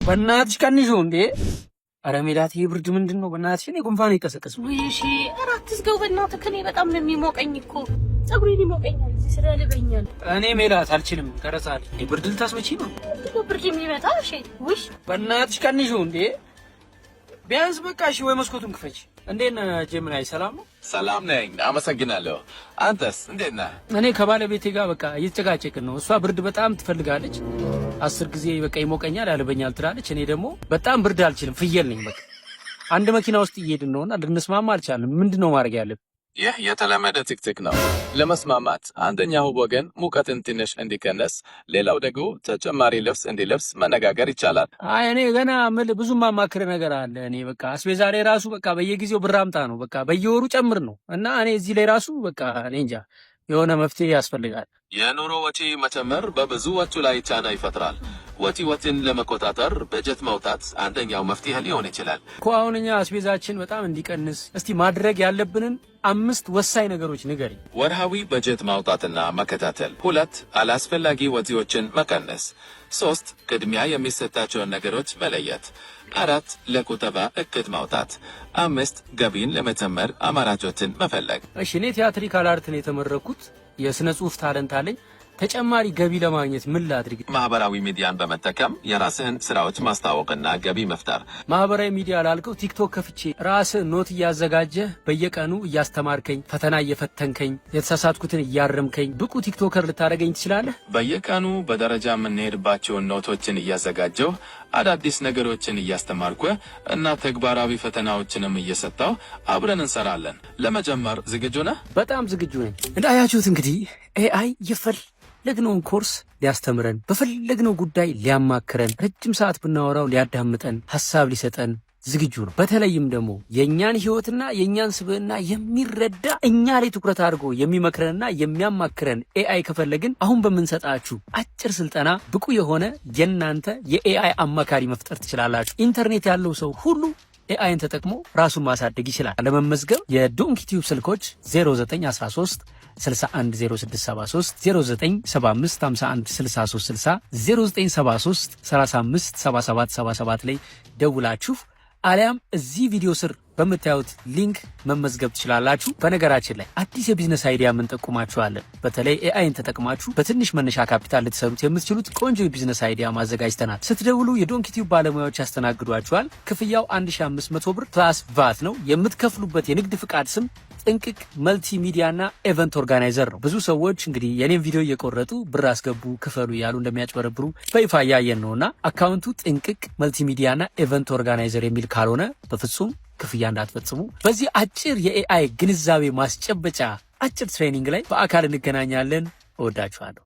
በእናትሽ ቀንሹ እንዴ! አረ ሜላት ይሄ ብርድ ምንድነው? በእናትሽ እኔ ጉንፋን ይቀሰቀስ። እሺ አራት ዝጋው በእናትህ። ከኔ በጣም ነው የሚሞቀኝ እኮ ፀጉሬን ይሞቀኛል፣ እዚህ ስራ ልበኛል። እኔ ሜላት አልችልም። ቀረጻል ብርድ ልታስመጪ ነው? ብርድ የሚመጣ እሺ። ውሽ በእናትሽ ቀንሹ እንዴ! ቢያንስ በቃ እሺ፣ ወይ መስኮቱን ክፈች። እንዴት ነህ ጀምናይ? ሰላም ነው? ሰላም ነኝ፣ አመሰግናለሁ። አንተስ እንዴት ነህ? እኔ ከባለቤቴ ጋር በቃ እየተጨቃጨቅን ነው። እሷ ብርድ በጣም ትፈልጋለች። 10 ጊዜ በቃ ይሞቀኛል ያልበኛል ትላለች። እኔ ደግሞ በጣም ብርድ አልችልም፣ ፍየል ነኝ። በቃ አንድ መኪና ውስጥ እየሄድን ነውና ልንስማማ አልቻልንም። ምንድነው ማድረግ ያለብን? ይህ የተለመደ ቲክቲክ ነው። ለመስማማት አንደኛው ወገን ሙቀትን ትንሽ እንዲቀነስ፣ ሌላው ደግሞ ተጨማሪ ልብስ እንዲለብስ መነጋገር ይቻላል። አይ እኔ ገና ብዙ ማማክር ነገር አለ። እኔ በቃ አስቤዛ ላይ ራሱ በቃ በየጊዜው ብር አምጣ ነው፣ በቃ በየወሩ ጨምር ነው። እና እኔ እዚህ ላይ ራሱ በቃ እኔ እንጃ የሆነ መፍትሄ ያስፈልጋል። የኑሮ ወጪ መጨመር በብዙ ወጪ ላይ ጫና ይፈጥራል። ወጪን ለመቆጣጠር በጀት ማውጣት አንደኛው መፍትሄ ሊሆን ይችላል እኮ። አሁን እኛ አስቤዛችን በጣም እንዲቀንስ እስቲ ማድረግ ያለብንን 5 ወሳኝ ነገሮች ንገሪ። ወርሃዊ በጀት ማውጣትና መከታተል። 2 አላስፈላጊ ወጪዎችን መቀነስ። 3 ቅድሚያ የሚሰጣቸውን ነገሮች መለየት። 4 ለቁጠባ እቅድ ማውጣት። 5 ገቢን ለመጨመር አማራጮችን መፈለግ። እሺ እኔ ቲያትሪካል አርትን የተመረኩት የስነ ጽሁፍ ታለንት አለኝ። ተጨማሪ ገቢ ለማግኘት ምን ላድርግ? ማህበራዊ ሚዲያን በመጠቀም የራስህን ስራዎች ማስተዋወቅና ገቢ መፍጠር። ማህበራዊ ሚዲያ ላልከው ቲክቶክ ከፍቼ ራስህ ኖት እያዘጋጀህ በየቀኑ እያስተማርከኝ፣ ፈተና እየፈተንከኝ፣ የተሳሳትኩትን እያረምከኝ ብቁ ቲክቶከር ልታደርገኝ ትችላለህ። በየቀኑ በደረጃ የምንሄድባቸውን ኖቶችን እያዘጋጀሁ አዳዲስ ነገሮችን እያስተማርኩ እና ተግባራዊ ፈተናዎችንም እየሰጠው አብረን እንሰራለን። ለመጀመር ዝግጁ ነህ? በጣም ዝግጁ ነኝ። እንዳያችሁት እንግዲህ ኤአይ የፈለግነውን ኮርስ ሊያስተምረን፣ በፈለግነው ጉዳይ ሊያማክረን፣ ረጅም ሰዓት ብናወራው ሊያዳምጠን፣ ሀሳብ ሊሰጠን ዝግጁ ነው። በተለይም ደግሞ የእኛን ህይወትና የእኛን ስብዕና የሚረዳ እኛ ላይ ትኩረት አድርጎ የሚመክረንና የሚያማክረን ኤአይ ከፈለግን አሁን በምንሰጣችሁ አጭር ስልጠና ብቁ የሆነ የእናንተ የኤአይ አማካሪ መፍጠር ትችላላችሁ። ኢንተርኔት ያለው ሰው ሁሉ ኤአይን ተጠቅሞ ራሱን ማሳደግ ይችላል። ለመመዝገብ የዶንኪ ቲዩብ ስልኮች 0913 610673 0975 51 6360 0973 35 7777 ላይ ደውላችሁ አሊያም እዚህ ቪዲዮ ስር በምታዩት ሊንክ መመዝገብ ትችላላችሁ። በነገራችን ላይ አዲስ የቢዝነስ አይዲያ እንጠቁማችኋለን። በተለይ ኤአይን ተጠቅማችሁ በትንሽ መነሻ ካፒታል ልትሰሩት የምትችሉት ቆንጆ የቢዝነስ አይዲያ ማዘጋጅተናል። ስትደውሉ የዶንኪ ቲዩብ ባለሙያዎች ያስተናግዷችኋል። ክፍያው 1500 ብር ፕላስ ቫት ነው። የምትከፍሉበት የንግድ ፍቃድ ስም ጥንቅቅ መልቲ ሚዲያና ኤቨንት ኦርጋናይዘር ነው። ብዙ ሰዎች እንግዲህ የኔን ቪዲዮ እየቆረጡ ብር አስገቡ ክፈሉ ያሉ እንደሚያጭበረብሩ በይፋ እያየን ነውና አካውንቱ ጥንቅቅ መልቲ ሚዲያና ኤቨንት ኦርጋናይዘር የሚል ካልሆነ በፍጹም ክፍያ እንዳትፈጽሙ። በዚህ አጭር የኤአይ ግንዛቤ ማስጨበጫ አጭር ትሬኒንግ ላይ በአካል እንገናኛለን። እወዳችኋለሁ።